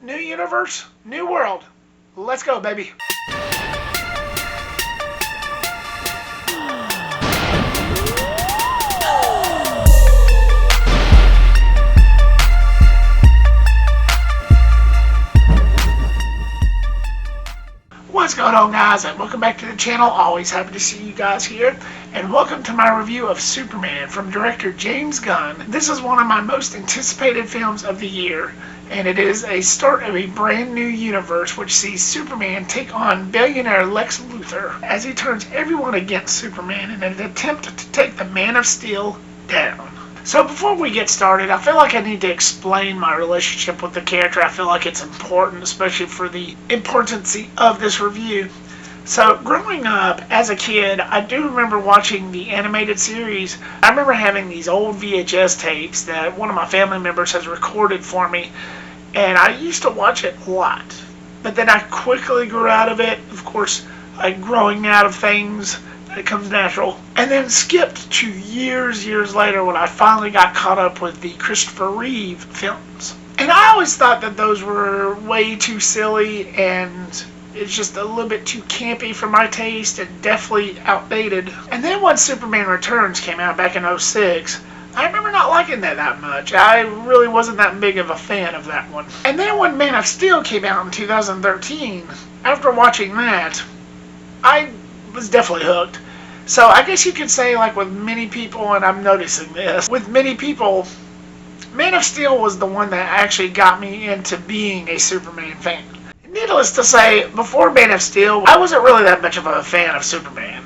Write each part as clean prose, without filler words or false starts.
New universe, new world. Let's go, baby. What's going on, guys, and welcome back to the channel. Always happy to see you guys here, and welcome to my review of Superman from director James Gunn. This is one of my most anticipated films of the year, and it is a start of a brand new universe which sees Superman take on billionaire Lex Luthor as he turns everyone against Superman in an attempt to take the Man of Steel down. So before we get started, I feel like I need to explain my relationship with the character. I feel like it's important, especially for the importance of this review. So growing up as a kid, I do remember watching the animated series. I remember having these old VHS tapes that one of my family members has recorded for me, and I used to watch it a lot. But then I quickly grew out of it. Of course, growing out of things, it comes natural, and then skipped to years later when I finally got caught up with the Christopher Reeve films. And I always thought that those were way too silly, and it's just a little bit too campy for my taste and definitely outdated. And then when Superman Returns came out back in '06, I remember not liking that much. I really wasn't that big of a fan of that one. And then when Man of Steel came out in 2013, after watching that, I was definitely hooked. So I guess you could say, like with many people, and I'm noticing this, with many people, Man of Steel was the one that actually got me into being a Superman fan. Needless to say, before Man of Steel, I wasn't really that much of a fan of Superman.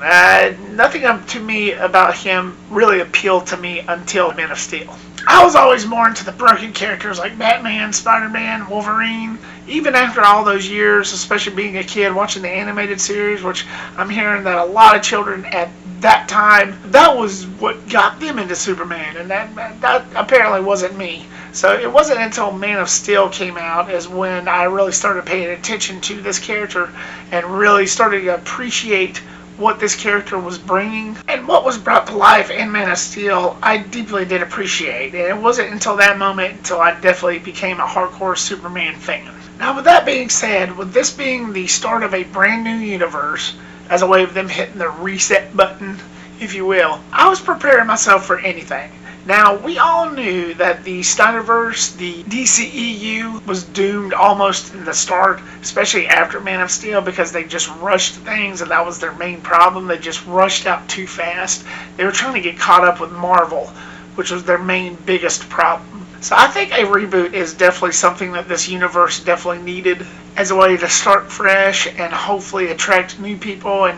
Nothing to me about him really appealed to me until Man of Steel. I was always more into the broken characters like Batman, Spider-Man, Wolverine. Even after all those years, especially being a kid watching the animated series, which I'm hearing that a lot of children at that time, that was what got them into Superman, and that apparently wasn't me. So it wasn't until Man of Steel came out is when I really started paying attention to this character and really started to appreciate what this character was bringing, and what was brought to life in Man of Steel I deeply did appreciate. And it wasn't until that moment until I definitely became a hardcore Superman fan. Now with that being said, with this being the start of a brand new universe, as a way of them hitting the reset button, if you will, I was preparing myself for anything. Now, we all knew that the Snyderverse, the DCEU, was doomed almost in the start, especially after Man of Steel, because they just rushed things, and that was their main problem. They just rushed out too fast. They were trying to get caught up with Marvel, which was their biggest problem. So I think a reboot is definitely something that this universe definitely needed as a way to start fresh and hopefully attract new people and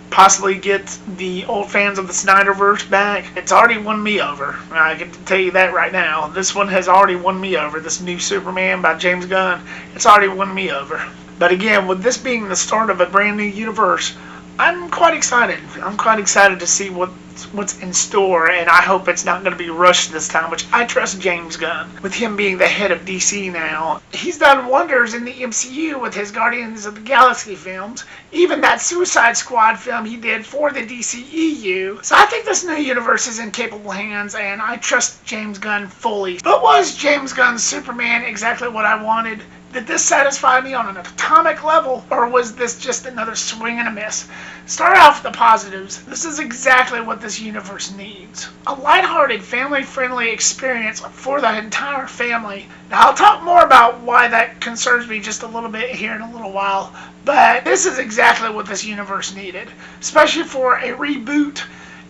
possibly get the old fans of the Snyderverse back. It's already won me over. I can tell you that right now. This one has already won me over. This new Superman by James Gunn, it's already won me over. But again, with this being the start of a brand new universe, I'm quite excited. I'm quite excited to see what's in store, and I hope it's not going to be rushed this time, which I trust James Gunn. With him being the head of DC now, he's done wonders in the MCU with his Guardians of the Galaxy films, even that Suicide Squad film he did for the DCEU. So I think this new universe is in capable hands, and I trust James Gunn fully. But was James Gunn's Superman exactly what I wanted? Did this satisfy me on an atomic level, or was this just another swing and a miss? Start off with the positives. This is exactly what this universe needs. A lighthearted, family-friendly experience for the entire family. Now, I'll talk more about why that concerns me just a little bit here in a little while, but this is exactly what this universe needed, especially for a reboot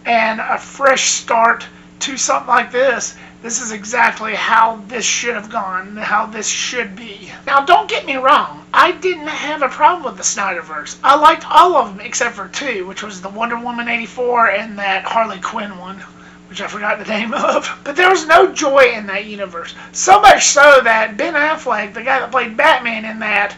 and a fresh start to something like this. This is exactly how this should have gone, how this should be. Now, don't get me wrong. I didn't have a problem with the Snyderverse. I liked all of them except for two, which was the Wonder Woman '84 and that Harley Quinn one, which I forgot the name of. But there was no joy in that universe. So much so that Ben Affleck, the guy that played Batman in that,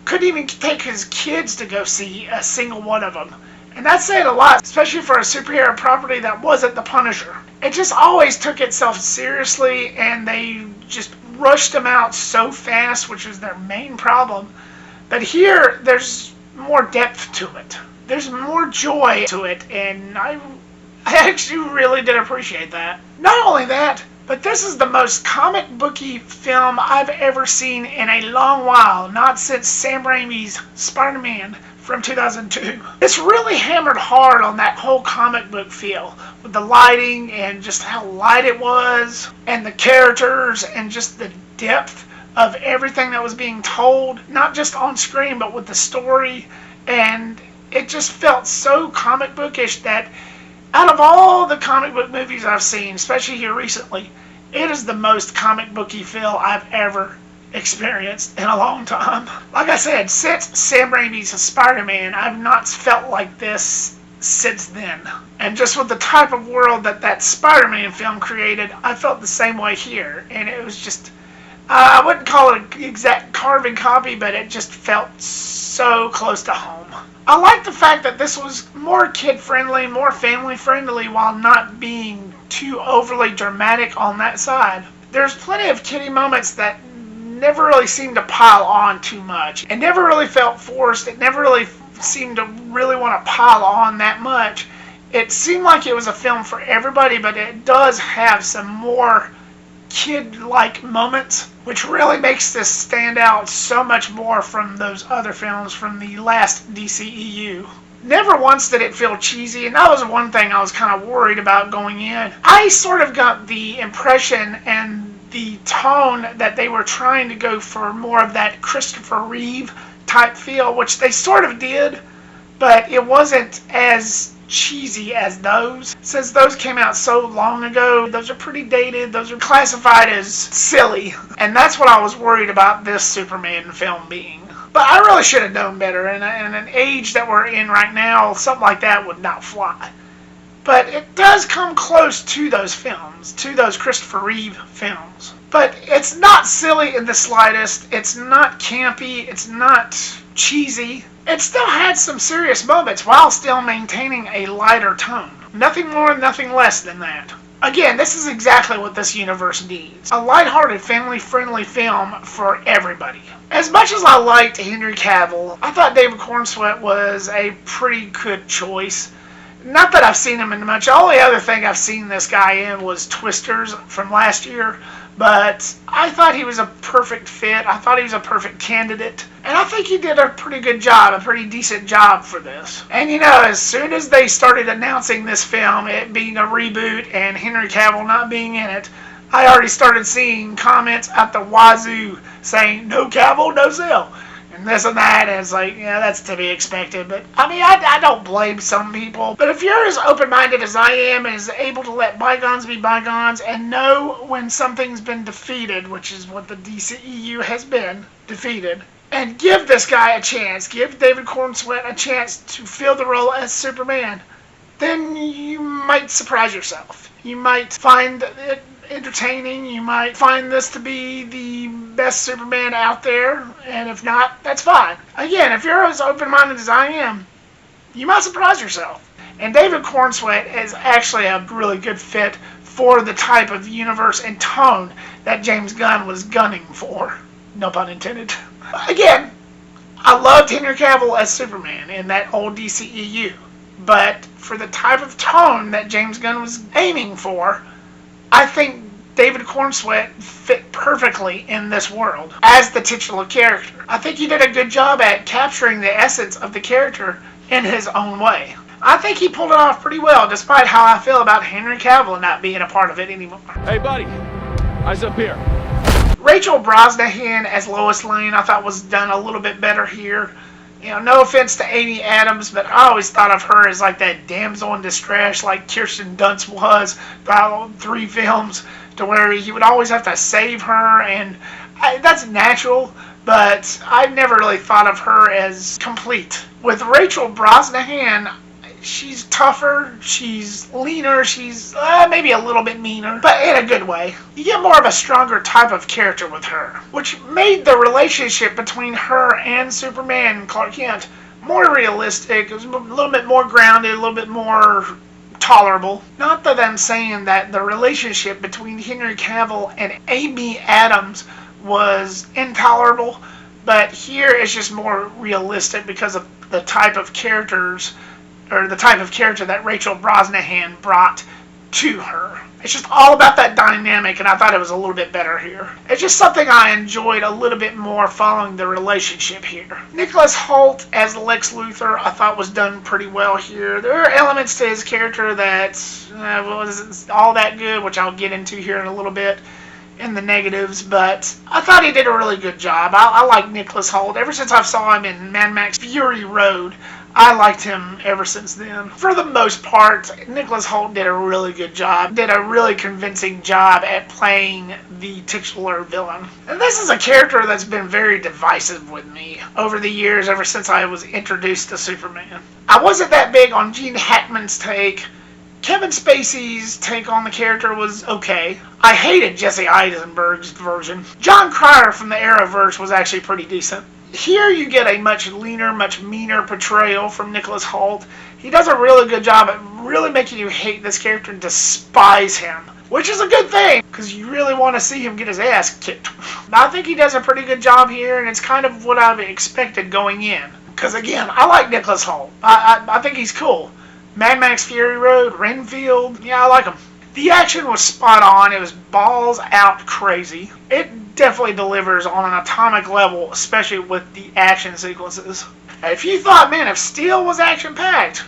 couldn't even take his kids to go see a single one of them. And that's saying a lot, especially for a superhero property that wasn't the Punisher. It just always took itself seriously, and they just rushed them out so fast, which was their main problem. But here, there's more depth to it. There's more joy to it, and I actually really did appreciate that. Not only that, But this is the most comic booky film I've ever seen in a long while, not since Sam Raimi's Spider-Man from 2002. It's really hammered hard on that whole comic book feel, with the lighting and just how light it was, and the characters, and just the depth of everything that was being told, not just on screen, but with the story. And it just felt so comic bookish that out of all the comic book movies I've seen, especially here recently, it is the most comic booky feel I've ever experienced in a long time. Like I said, since Sam Raimi's Spider-Man, I've not felt like this since then. And just with the type of world that Spider-Man film created, I felt the same way here. And it was just, I wouldn't call it an exact carbon copy, but it just felt so close to home. I like the fact that this was more kid-friendly, more family-friendly, while not being too overly dramatic on that side. There's plenty of kiddie moments that never really seemed to pile on too much. It never really felt forced. It never really seemed to really want to pile on that much. It seemed like it was a film for everybody, but it does have some more kid-like moments, which really makes this stand out so much more from those other films from the last DCEU. Never once did it feel cheesy, and that was one thing I was kind of worried about going in. I sort of got the impression and the tone that they were trying to go for more of that Christopher Reeve type feel, which they sort of did, but it wasn't as cheesy as those. Since those came out so long ago, those are pretty dated, those are classified as silly, and that's what I was worried about this Superman film being. But I really should have known better, and in an age that we're in right now, something like that would not fly. But it does come close to those films, to those Christopher Reeve films. But it's not silly in the slightest. It's not campy. It's not cheesy. It still had some serious moments while still maintaining a lighter tone. Nothing more, nothing less than that. Again, this is exactly what this universe needs. A lighthearted, family-friendly film for everybody. As much as I liked Henry Cavill, I thought David Corenswet was a pretty good choice. Not that I've seen him in much. The only other thing I've seen this guy in was Twisters from last year. But I thought he was a perfect fit. I thought he was a perfect candidate. And I think he did a pretty good job, a pretty decent job for this. And you know, as soon as they started announcing this film, it being a reboot and Henry Cavill not being in it, I already started seeing comments at the wazoo saying, "No Cavill, no sale." And this and that, and it's like, yeah, that's to be expected. But, I mean, I don't blame some people. But if you're as open-minded as I am, and is able to let bygones be bygones, and know when something's been defeated, which is what the DCEU has been, defeated, and give this guy a chance, give David Corenswet a chance to fill the role as Superman, then you might surprise yourself. You might find it entertaining. You might find this to be the best Superman out there, and if not, that's fine. Again, if you're as open-minded as I am, you might surprise yourself. And David Corenswet is actually a really good fit for the type of universe and tone that James Gunn was gunning for. No pun intended. Again, I loved Henry Cavill as Superman in that old DCEU, but for the type of tone that James Gunn was aiming for, I think David Corenswet fit perfectly in this world as the titular character. I think he did a good job at capturing the essence of the character in his own way. I think he pulled it off pretty well, despite how I feel about Henry Cavill not being a part of it anymore. Hey, buddy, eyes up here. Rachel Brosnahan as Lois Lane I thought was done a little bit better here. You know, no offense to Amy Adams, but I always thought of her as like that damsel in distress, like Kirsten Dunst was throughout 3 films, to where he would always have to save her, and that's natural, but I've never really thought of her as complete. With Rachel Brosnahan, she's tougher, she's leaner, she's maybe a little bit meaner, but in a good way. You get more of a stronger type of character with her, which made the relationship between her and Superman and Clark Kent more realistic. It was a little bit more grounded, a little bit more tolerable. Not that I'm saying that the relationship between Henry Cavill and Amy Adams was intolerable, but here it's just more realistic because of the type of characters, or the type of character that Rachel Brosnahan brought to her. It's just all about that dynamic, and I thought it was a little bit better here. It's just something I enjoyed a little bit more following the relationship here. Nicholas Hoult as Lex Luthor I thought was done pretty well here. There are elements to his character that wasn't all that good, which I'll get into here in a little bit in the negatives, but I thought he did a really good job. I like Nicholas Hoult. Ever since I saw him in Mad Max Fury Road, I liked him ever since then. For the most part, Nicholas Hoult did a really good job, did a really convincing job at playing the titular villain. And this is a character that's been very divisive with me over the years, ever since I was introduced to Superman. I wasn't that big on Gene Hackman's take. Kevin Spacey's take on the character was okay. I hated Jesse Eisenberg's version. John Cryer from the Arrowverse was actually pretty decent. Here you get a much leaner, much meaner portrayal from Nicholas Hoult. He does a really good job at really making you hate this character and despise him, which is a good thing, because you really want to see him get his ass kicked. I think he does a pretty good job here, and it's kind of what I've expected going in. Because again, I like Nicholas Hoult. I think he's cool. Mad Max Fury Road, Renfield, yeah, I like him. The action was spot on. It was balls out crazy. It definitely delivers on an atomic level, especially with the action sequences. If you thought Man of Steel was action-packed,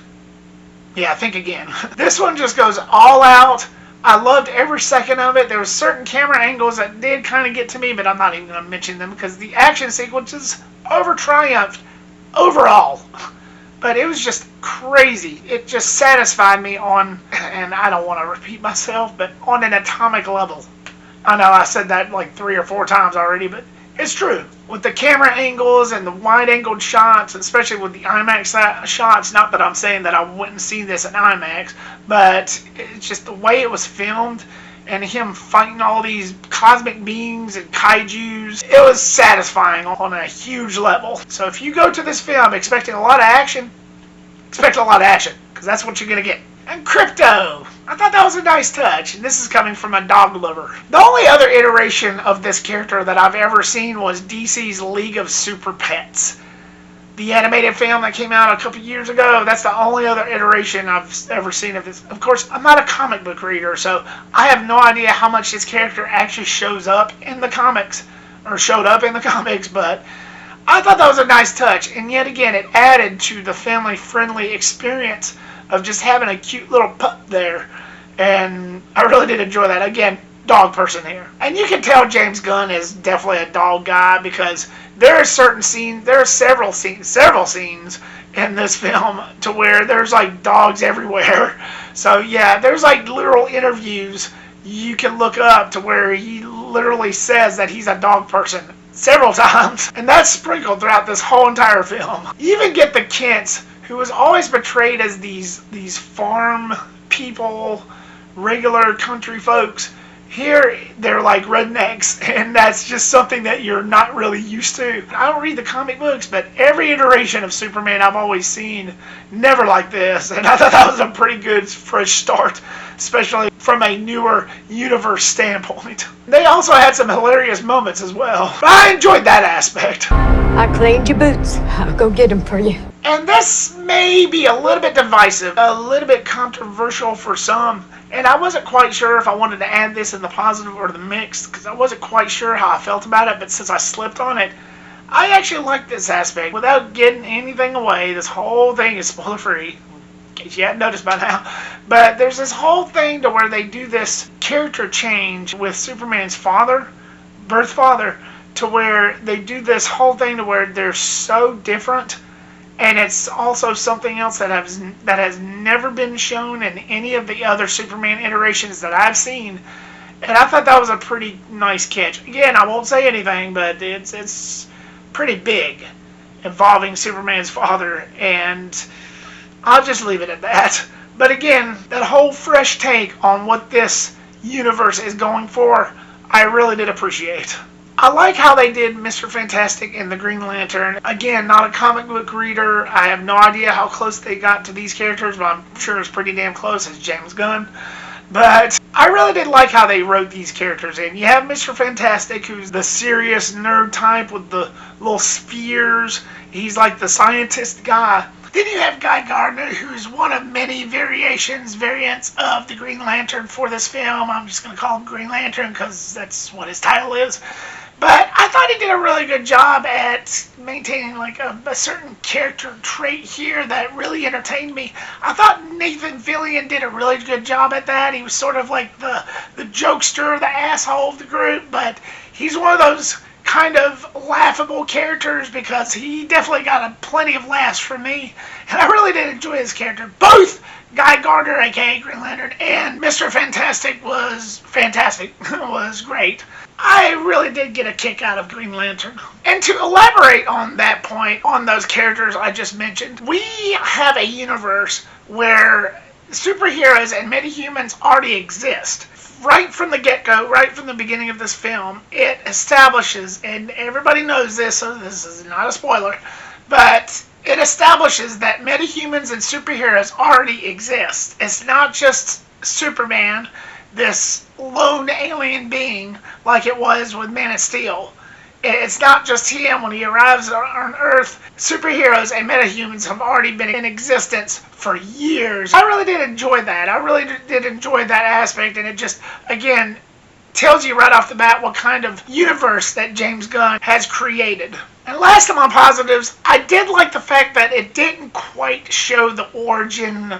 yeah, think again. This one just goes all out. I loved every second of it. There were certain camera angles that did kind of get to me, but I'm not even going to mention them because the action sequences over-triumphed overall. But it was just crazy. It just satisfied me on, and I don't want to repeat myself, but on an atomic level. I know I said that like 3 or 4 times already, but it's true. With the camera angles and the wide-angled shots, especially with the IMAX shots, not that I'm saying that I wouldn't see this in IMAX, but it's just the way it was filmed and him fighting all these cosmic beings and kaijus. It was satisfying on a huge level. So if you go to this film expecting a lot of action, expect a lot of action, because that's what you're going to get. And Crypto, I thought that was a nice touch, and this is coming from a dog lover. The only other iteration of this character that I've ever seen was DC's League of Super Pets. The animated film that came out a couple years ago, that's the only other iteration I've ever seen of this. Of course, I'm not a comic book reader, so I have no idea how much this character actually shows up in the comics, or showed up in the comics, but I thought that was a nice touch, and yet again, it added to the family-friendly experience of just having a cute little pup there, and I really did enjoy that. Again, dog person here. And you can tell James Gunn is definitely a dog guy, because there are several scenes in this film to where there's like dogs everywhere. So yeah, there's like literal interviews you can look up to where he literally says that he's a dog person several times, and that's sprinkled throughout this whole entire film. You even get the Kents, who was always portrayed as these farm people, regular country folks. Here, they're like rednecks, and that's just something that you're not really used to. I don't read the comic books, but every iteration of Superman I've always seen, never like this, and I thought that was a pretty good fresh start, especially from a newer universe standpoint. They also had some hilarious moments as well, but I enjoyed that aspect. I cleaned your boots. I'll go get them for you. And this may be a little bit divisive, a little bit controversial for some, and I wasn't quite sure if I wanted to add this in the positive or the mixed, because I wasn't quite sure how I felt about it, but since I slipped on it, I actually like this aspect. Without getting anything away, this whole thing is spoiler free, in case you hadn't noticed by now, but there's this whole thing to where they do this character change with Superman's father, birth father, to where they do this whole thing to where they're so different. And it's also something else that has never been shown in any of the other Superman iterations that I've seen. And I thought that was a pretty nice catch. Again, I won't say anything, but it's pretty big, involving Superman's father, and I'll just leave it at that. But again, that whole fresh take on what this universe is going for, I really did appreciate. I like how they did Mr. Fantastic and the Green Lantern. Again, not a comic book reader. I have no idea how close they got to these characters, but I'm sure it's pretty damn close as James Gunn. But I really did like how they wrote these characters in. You have Mr. Fantastic, who's the serious nerd type with the little spheres. He's like the scientist guy. Then you have Guy Gardner, who's one of many variants of the Green Lantern for this film. I'm just going to call him Green Lantern because that's what his title is. But I thought he did a really good job at maintaining like a certain character trait here that really entertained me. I thought Nathan Fillion did a really good job at that. He was sort of like the jokester, the asshole of the group, but he's one of those kind of laughable characters because he definitely got plenty of laughs from me, and I really did enjoy his character. Both Guy Gardner, aka Green Lantern, and Mr. Fantastic was fantastic. Was great. I really did get a kick out of Green Lantern. And to elaborate on that point, on those characters I just mentioned, we have a universe where superheroes and metahumans already exist. Right from the get-go, right from the beginning of this film, it establishes, and everybody knows this, so this is not a spoiler, but it establishes that metahumans and superheroes already exist. It's not just Superman, this lone alien being like it was with Man of Steel. It's not just him. When he arrives on Earth, superheroes and metahumans have already been in existence for years. I really did enjoy that. I really did enjoy that aspect, and it just, again, tells you right off the bat what kind of universe that James Gunn has created. And last of my positives, I did like the fact that it didn't quite show the origin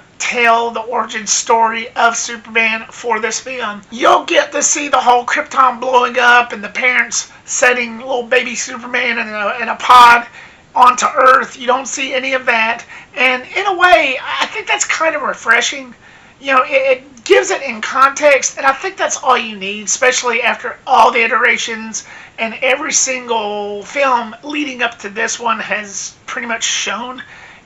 story of Superman for this film. You'll get to see the whole Krypton blowing up and the parents setting little baby Superman in a pod onto Earth. You don't see any of that. And in a way, I think that's kind of refreshing. You know, it gives it in context, and I think that's all you need, especially after all the iterations and every single film leading up to this one has pretty much shown.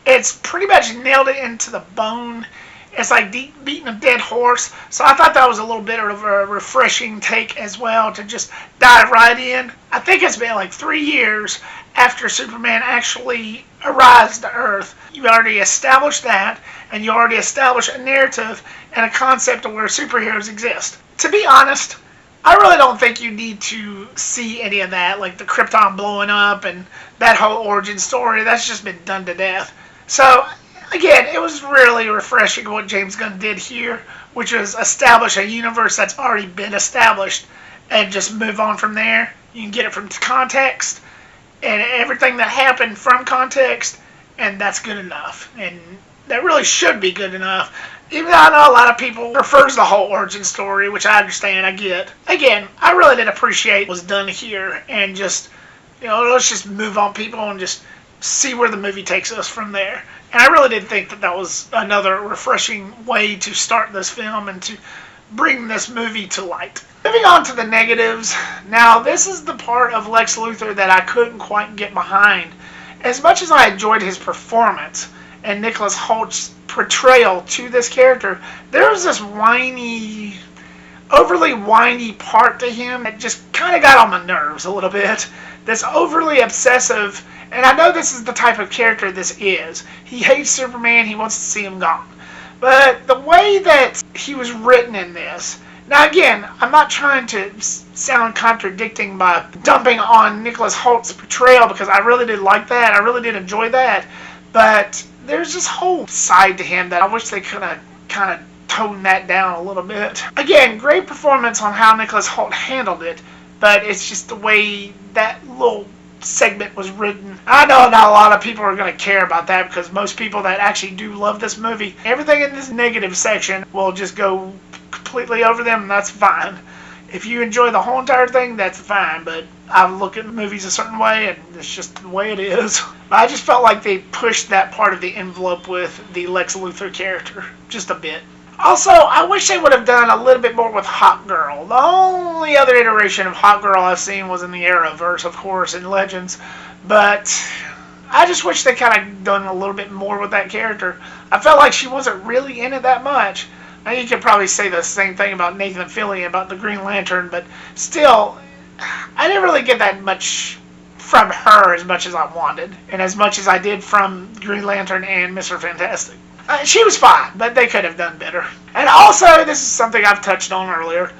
It's pretty much nailed it into the bone. It's like beating a dead horse. So I thought that was a little bit of a refreshing take as well, to just dive right in. I think it's been like 3 years after Superman actually arrives to Earth. You already established that, and you already established a narrative and a concept of where superheroes exist. To be honest, I really don't think you need to see any of that, like the Krypton blowing up and that whole origin story. That's just been done to death. So, again, it was really refreshing what James Gunn did here, which was establish a universe that's already been established and just move on from there. You can get it from context and everything that happened from context, and that's good enough. And that really should be good enough. Even though I know a lot of people prefers the whole origin story, which I understand, I get. Again, I really did appreciate what was done here, and just, you know, let's just move on, people, and just see where the movie takes us from there. And I really did think that that was another refreshing way to start this film and to bring this movie to light. Moving on to the negatives. Now, this is the part of Lex Luthor that I couldn't quite get behind. As much as I enjoyed his performance and Nicholas Hoult's portrayal to this character, there was this overly whiny part to him that just kind of got on my nerves a little bit. This overly obsessive, and I know this is the type of character this is. He hates Superman, he wants to see him gone. But the way that he was written in this, now again, I'm not trying to sound contradicting by dumping on Nicholas Hoult's portrayal, because I really did like that, I really did enjoy that, but there's this whole side to him that I wish they could have kind of toned that down a little bit. Again, great performance on how Nicholas Hoult handled it, but it's just the way that little segment was written. I know not a lot of people are going to care about that, because most people that actually do love this movie, everything in this negative section will just go completely over them, and that's fine. If you enjoy the whole entire thing, that's fine, but I look at movies a certain way, and it's just the way it is. But I just felt like they pushed that part of the envelope with the Lex Luthor character just a bit. Also, I wish they would have done a little bit more with Hawk Girl. The only other iteration of Hawk Girl I've seen was in the Arrowverse, of course, in Legends. But I just wish they kind of done a little bit more with that character. I felt like she wasn't really in it that much. Now, you could probably say the same thing about Nathan Fillion, about the Green Lantern, but still, I didn't really get that much from her as much as I wanted, and as much as I did from Green Lantern and Mr. Fantastic. She was fine, but they could have done better. And also, this is something I've touched on earlier,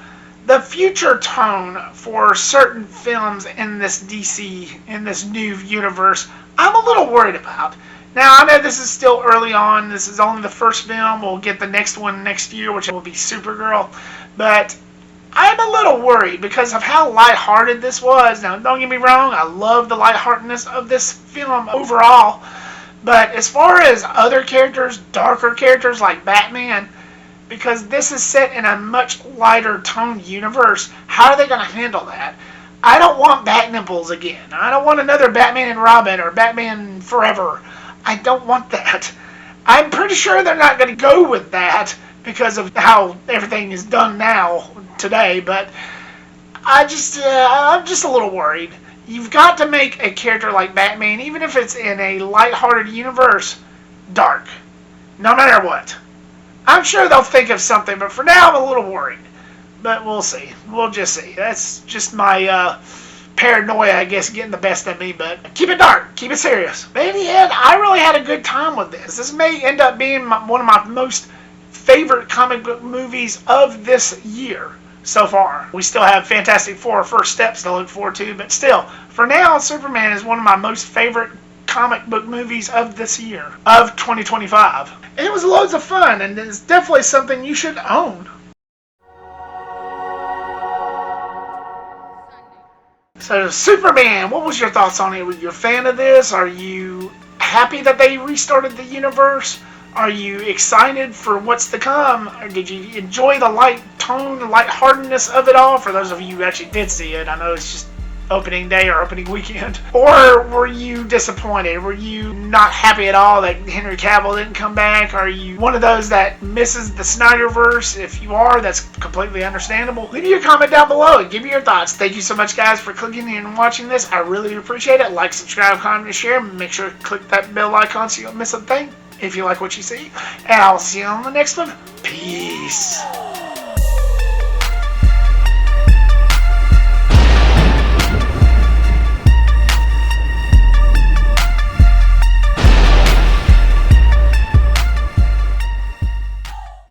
the future tone for certain films in this DC, in this new universe, I'm a little worried about. Now, I know this is still early on. This is only the first film. We'll get the next one next year, which will be Supergirl. But I'm a little worried because of how lighthearted this was. Now, don't get me wrong. I love the lightheartedness of this film overall. But as far as other characters, darker characters like Batman, because this is set in a much lighter toned universe, how are they going to handle that? I don't want bat nipples again. I don't want another Batman and Robin or Batman Forever. I don't want that. I'm pretty sure they're not going to go with that because of how everything is done now, today, but I'm just a little worried. You've got to make a character like Batman, even if it's in a lighthearted universe, dark. No matter what. I'm sure they'll think of something, but for now I'm a little worried. But we'll see. We'll just see. That's just my paranoia, I guess, getting the best of me. But keep it dark. Keep it serious. But in the end, I really had a good time with this. This may end up being one of my most favorite comic book movies of this year so far. We still have Fantastic Four First Steps to look forward to, but still, for now, Superman is one of my most favorite comic book movies of this year, of 2025. And it was loads of fun, and it's definitely something you should own. So, Superman, what was your thoughts on it? Were you a fan of this? Are you happy that they restarted the universe? Are you excited for what's to come? Or did you enjoy the light tone, the lightheartedness of it all? For those of you who actually did see it, I know it's just opening day or opening weekend. Or were you disappointed? Were you not happy at all that Henry Cavill didn't come back? Are you one of those that misses the Snyderverse? If you are, that's completely understandable. Leave your comment down below and give me your thoughts. Thank you so much, guys, for clicking in and watching this. I really appreciate it. Like, subscribe, comment, and share. Make sure to click that bell icon so you don't miss a thing if you like what you see. And I'll see you on the next one. Peace.